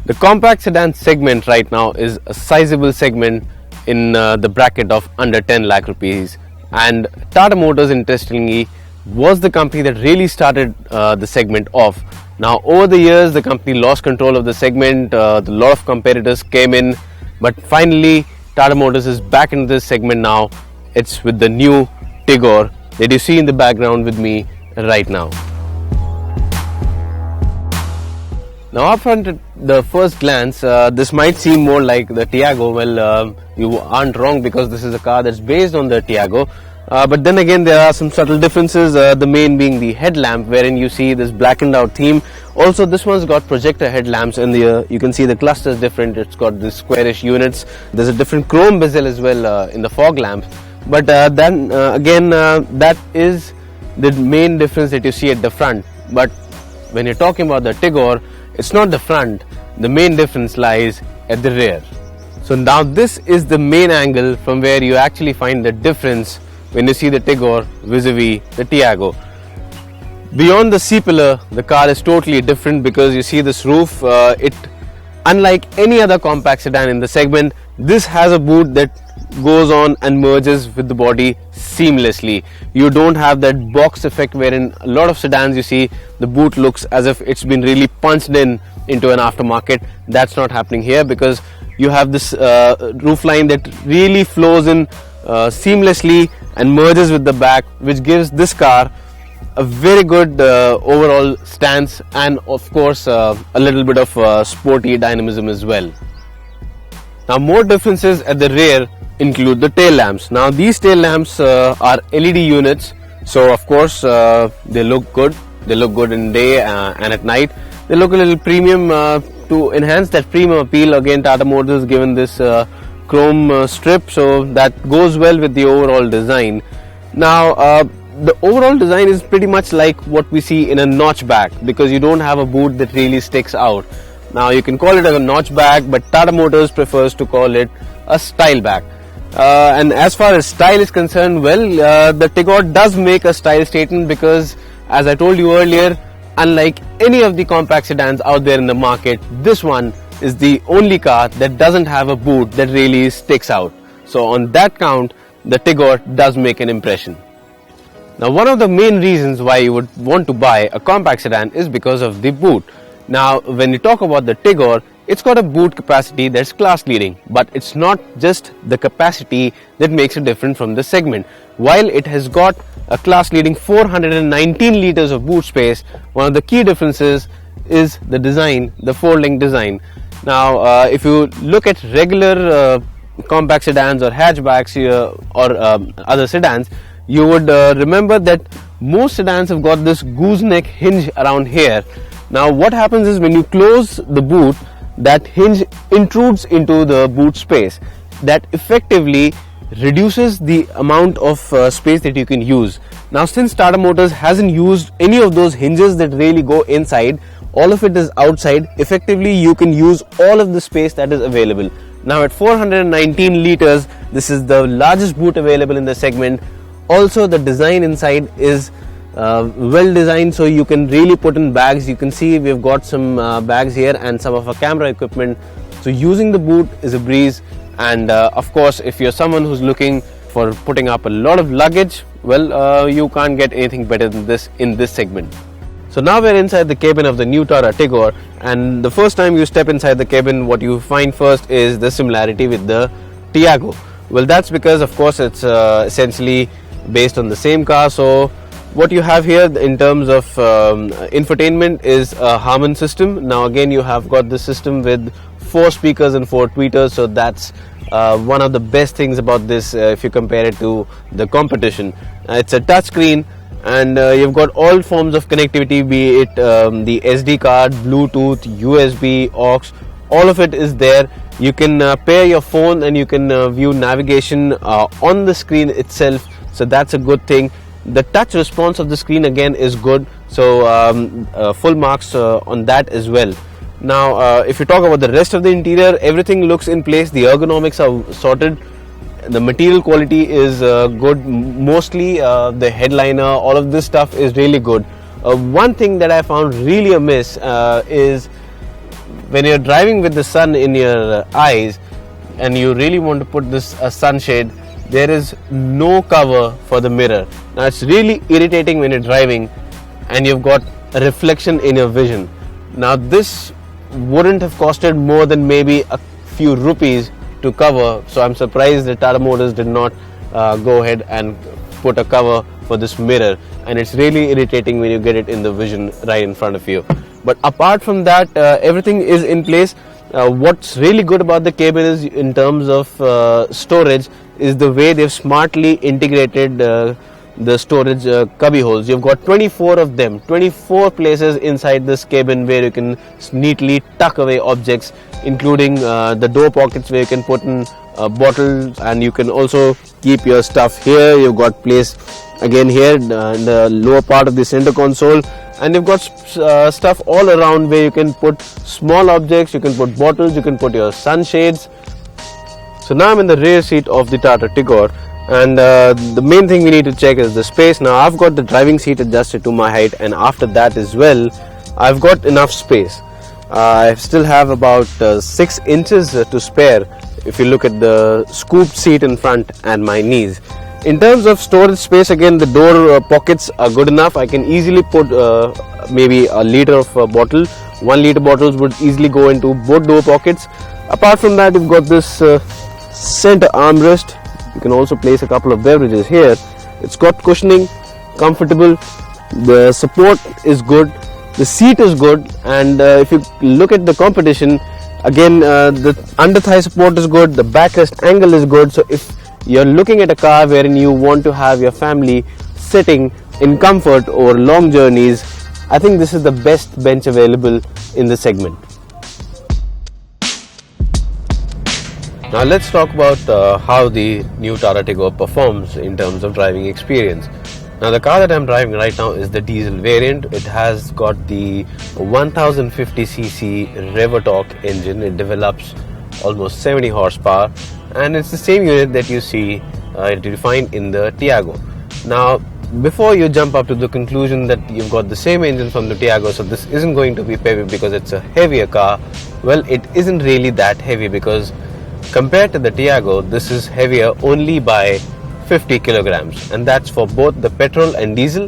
The compact sedan segment right now is a sizable segment in the bracket of under 10 lakh rupees, and Tata Motors, interestingly, was the company that really started the segment off. Now over the years the company lost control of the segment, a lot of competitors came in, but finally Tata Motors is back into this segment now. It's with the new Tigor that you see in the background with me right now. Now up front at the first glance, this might seem more like the Tiago. Well, you aren't wrong, because this is a car that's based on the Tiago. But then again, there are some subtle differences, the main being the headlamp, wherein you see this blackened out theme. Also, this one's got projector headlamps, and you can see the cluster is different. It's got this squarish units. There's a different chrome bezel as well in the fog lamps. But then again, that is the main difference that you see at the front. But when you're talking about the Tigor, it's not the front. The main difference lies at the rear. So now this is the main angle from where you actually find the difference when you see the Tigor vis-a-vis the Tiago. Beyond the C-pillar, the car is totally different, because you see this roof. Unlike any other compact sedan in the segment, this has a boot that goes on and merges with the body seamlessly. You don't have that box effect wherein a lot of sedans you see the boot looks as if it's been really punched into an aftermarket. That's not happening here, because you have this roof line that really flows in seamlessly and merges with the back, which gives this car a very good overall stance, and of course a little bit of sporty dynamism as well. Now more differences at the rear include the tail lamps. Now these tail lamps are LED units, so of course they look good. They look good in day and at night. They look a little premium. To enhance that premium appeal, again Tata Motors given this chrome strip, so that goes well with the overall design. Now the overall design is pretty much like what we see in a notchback, because you don't have a boot that really sticks out. Now you can call it a notchback, but Tata Motors prefers to call it a style back. And as far as style is concerned, well, the Tigor does make a style statement, because as I told you earlier, unlike any of the compact sedans out there in the market, this one is the only car that doesn't have a boot that really sticks out. So on that count, the Tigor does make an impression. Now one of the main reasons why you would want to buy a compact sedan is because of the boot. Now when you talk about the Tigor, it's got a boot capacity that's class leading, but it's not just the capacity that makes it different from the segment. While it has got a class leading 419 liters of boot space, one of the key differences is the design, the folding design. Now if you look at regular compact sedans or hatchbacks or other sedans, you would remember that most sedans have got this gooseneck hinge around here. Now what happens is, when you close the boot, that hinge intrudes into the boot space. That effectively reduces the amount of space that you can use. Now since Tata Motors hasn't used any of those hinges that really go inside, all of it is outside. Effectively you can use all of the space that is available. Now at 419 liters, this is the largest boot available in the segment. Also the design inside is well designed, so you can really put in bags. You can see we've got some bags here and some of our camera equipment, so using the boot is a breeze. And of course, if you're someone who's looking for putting up a lot of luggage, well, you can't get anything better than this in this segment. So now we're inside the cabin of the new Tata Tigor, and the first time you step inside the cabin, what you find first is the similarity with the Tiago. Well, that's because of course it's essentially based on the same car. So what you have here in terms of infotainment is a Harman system. Now again, you have got the system with 4 speakers and 4 tweeters, so that's one of the best things about this if you compare it to the competition. It's a touch screen, and you've got all forms of connectivity, be it the SD card, Bluetooth, USB, aux, all of it is there. You can pair your phone and you can view navigation on the screen itself, so that's a good thing. The touch response of the screen again is good, so full marks on that as well. Now if you talk about the rest of the interior, everything looks in place. The ergonomics are sorted. The material quality is good. Mostly the headliner, all of this stuff is really good. One thing that I found really amiss is when you're driving with the sun in your eyes and you really want to put this sunshade, there is no cover for the mirror. Now it's really irritating when you're driving and you've got a reflection in your vision. Now this wouldn't have costed more than maybe a few rupees to cover, so I'm surprised that Tata Motors did not go ahead and put a cover for this mirror, and it's really irritating when you get it in the vision right in front of you. But apart from that, everything is in place. What's really good about the cabin is, in terms of storage, is the way they've smartly integrated the storage cubby holes. You've got 24 of them, 24 places inside this cabin where you can neatly tuck away objects, including the door pockets where you can put in bottles, and you can also keep your stuff here. You've got place again here in the lower part of the center console, and you've got stuff all around where you can put small objects, you can put bottles, you can put your sunshades. So now I'm in the rear seat of the Tata Tigor, and the main thing we need to check is the space. Now I've got the driving seat adjusted to my height, and after that as well I've got enough space. I still have about 6 inches to spare if you look at the scooped seat in front and my knees. In terms of storage space, again, the door pockets are good enough. I can easily put maybe a liter of bottle. 1 liter bottles would easily go into both door pockets. Apart from that, you've got this center armrest. You can also place a couple of beverages here. It's got cushioning, comfortable. The support is good. The seat is good, and if you look at the competition, again, the under thigh support is good, the backrest angle is good. So if you're looking at a car wherein you want to have your family sitting in comfort over long journeys, I think this is the best bench available in the segment. Now let's talk about how the new Tata Tigor performs in terms of driving experience. Now the car that I'm driving right now is the diesel variant. It has got the 1050cc Revotorque engine. It develops almost 70 horsepower, and it's the same unit that you see you find in the Tiago. Now before you jump up to the conclusion that you've got the same engine from the Tiago, so this isn't going to be heavy because it's a heavier car, well, it isn't really that heavy, because compared to the Tiago, this is heavier only by 50 kilograms, and that's for both the petrol and diesel.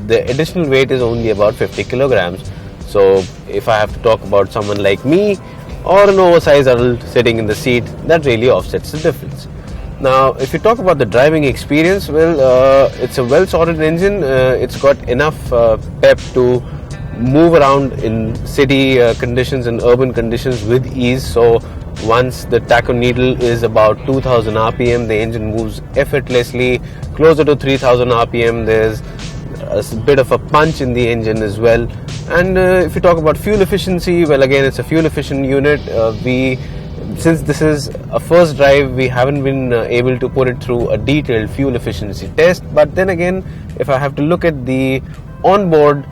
The additional weight is only about 50 kilograms. So if I have to talk about someone like me or an oversized adult sitting in the seat, that really offsets the difference. Now if you talk about the driving experience, well, it's a well sorted engine. It's got enough pep to move around in city conditions and urban conditions with ease. So once the tacho needle is about 2000 rpm, the engine moves effortlessly. Closer to 3000 rpm, there's a bit of a punch in the engine as well. And if you talk about fuel efficiency, well, again, it's a fuel efficient unit. Since this is a first drive, we haven't been able to put it through a detailed fuel efficiency test. But then again, if I have to look at the onboard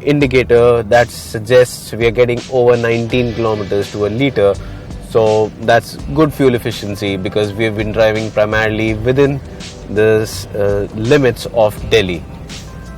indicator, that suggests we are getting over 19 kilometers to a liter. So that's good fuel efficiency, because we have been driving primarily within the limits of Delhi.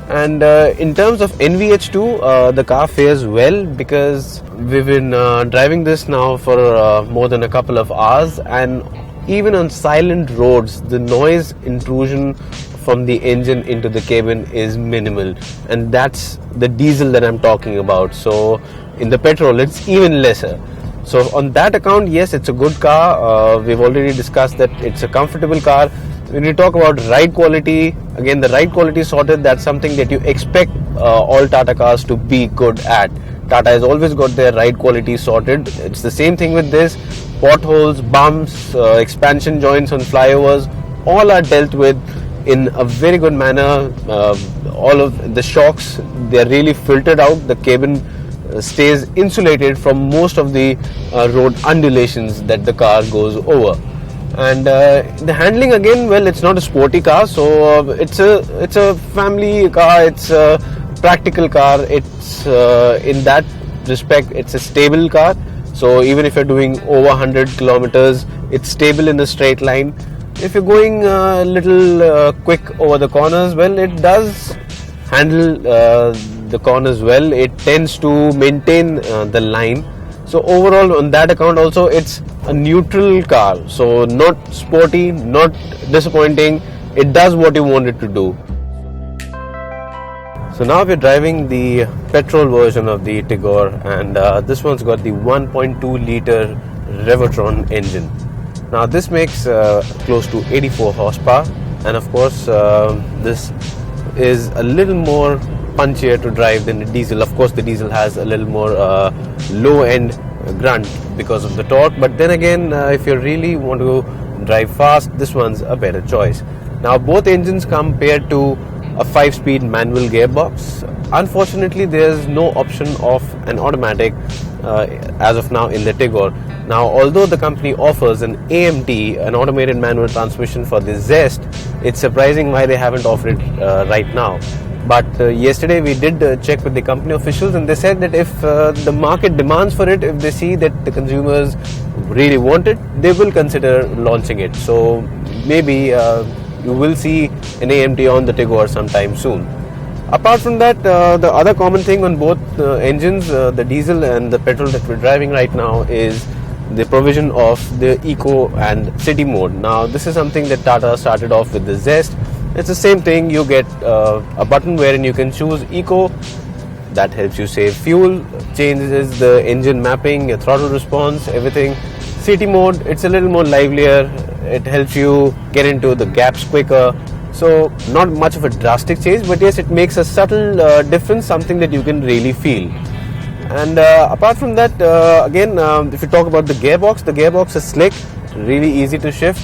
And in terms of NVH2, the car fares well, because we've been driving this now for more than a couple of hours, and even on silent roads, the noise intrusion from the engine into the cabin is minimal, and that's the diesel that I'm talking about. So in the petrol, it's even lesser. So on that account, yes, it's a good car. We've already discussed that it's a comfortable car. When you talk about ride quality, again, the ride quality sorted, that's something that you expect all Tata cars to be good at. Tata has always got their ride quality sorted. It's the same thing with this. Potholes, bumps, expansion joints on flyovers, all are dealt with in a very good manner. All of the shocks, they're really filtered out. The cabin stays insulated from most of the road undulations that the car goes over. And the handling, again, well, it's not a sporty car, so it's a family car. It's a practical car. It's in that respect, it's a stable car. So even if you're doing over 100 kilometers, it's stable in the straight line. If you're going a little quick over the corners, well, it does handle the corners well. It tends to maintain the line. So overall, on that account also, it's a neutral car. So not sporty, not disappointing. It does what you want it to do. So now we're driving the petrol version of the Tigor, and this one's got the 1.2 liter Revotron engine. Now this makes close to 84 horsepower, and of course this is a little more punchier to drive than the diesel. Of course the diesel has a little more low end grunt because of the torque, but then again if you really want to drive fast, this one's a better choice. Now both engines come paired to a 5-speed manual gearbox. Unfortunately, there's no option of an automatic as of now in the Tigor. Now, although the company offers an AMT, an automated manual transmission for the Zest, it's surprising why they haven't offered it right now. But yesterday we did check with the company officials, and they said that if the market demands for it, if they see that the consumers really want it, they will consider launching it. So maybe you will see an AMT on the Tigor sometime soon. Apart from that, the other common thing on both engines, the diesel and the petrol that we're driving right now, is the provision of the Eco and City mode. Now this is something that Tata started off with the Zest. It's the same thing. You get a button wherein you can choose Eco. That helps you save fuel, changes the engine mapping, your throttle response, everything. City mode, it's a little more livelier. It helps you get into the gaps quicker. So not much of a drastic change, but yes, it makes a subtle difference, something that you can really feel. And apart from that, again, if you talk about the gearbox is slick, really easy to shift.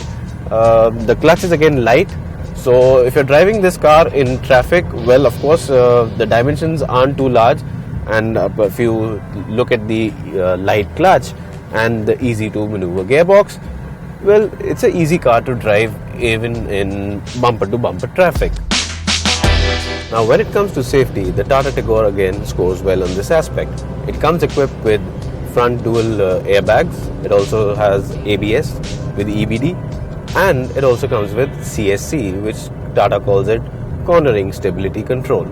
The clutch is again light. So if you're driving this car in traffic, well, of course, the dimensions aren't too large. And if you look at the light clutch and the easy to maneuver gearbox, well, it's an easy car to drive even in bumper to bumper traffic. Now when it comes to safety, the Tata Tigor again scores well on this aspect. It comes equipped with front dual airbags. It also has ABS with EBD, and it also comes with CSC, which Tata calls it cornering stability control.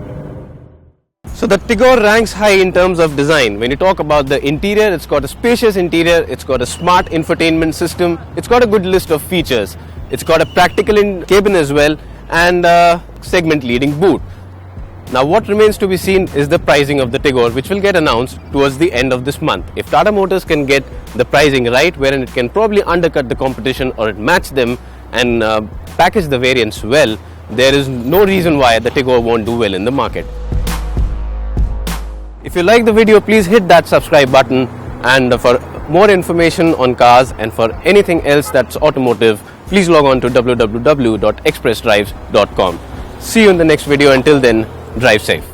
So the Tigor ranks high in terms of design. When you talk about the interior, it's got a spacious interior, it's got a smart infotainment system, it's got a good list of features, it's got a practical cabin as well, and a segment leading boot. Now what remains to be seen is the pricing of the Tigor, which will get announced towards the end of this month. If Tata Motors can get the pricing right, wherein it can probably undercut the competition or match them and package the variants well, there is no reason why the Tigor won't do well in the market. If you like the video, please hit that subscribe button, and for more information on cars and for anything else that's automotive, please log on to www.expressdrives.com. See you in the next video. Until then, drive safe.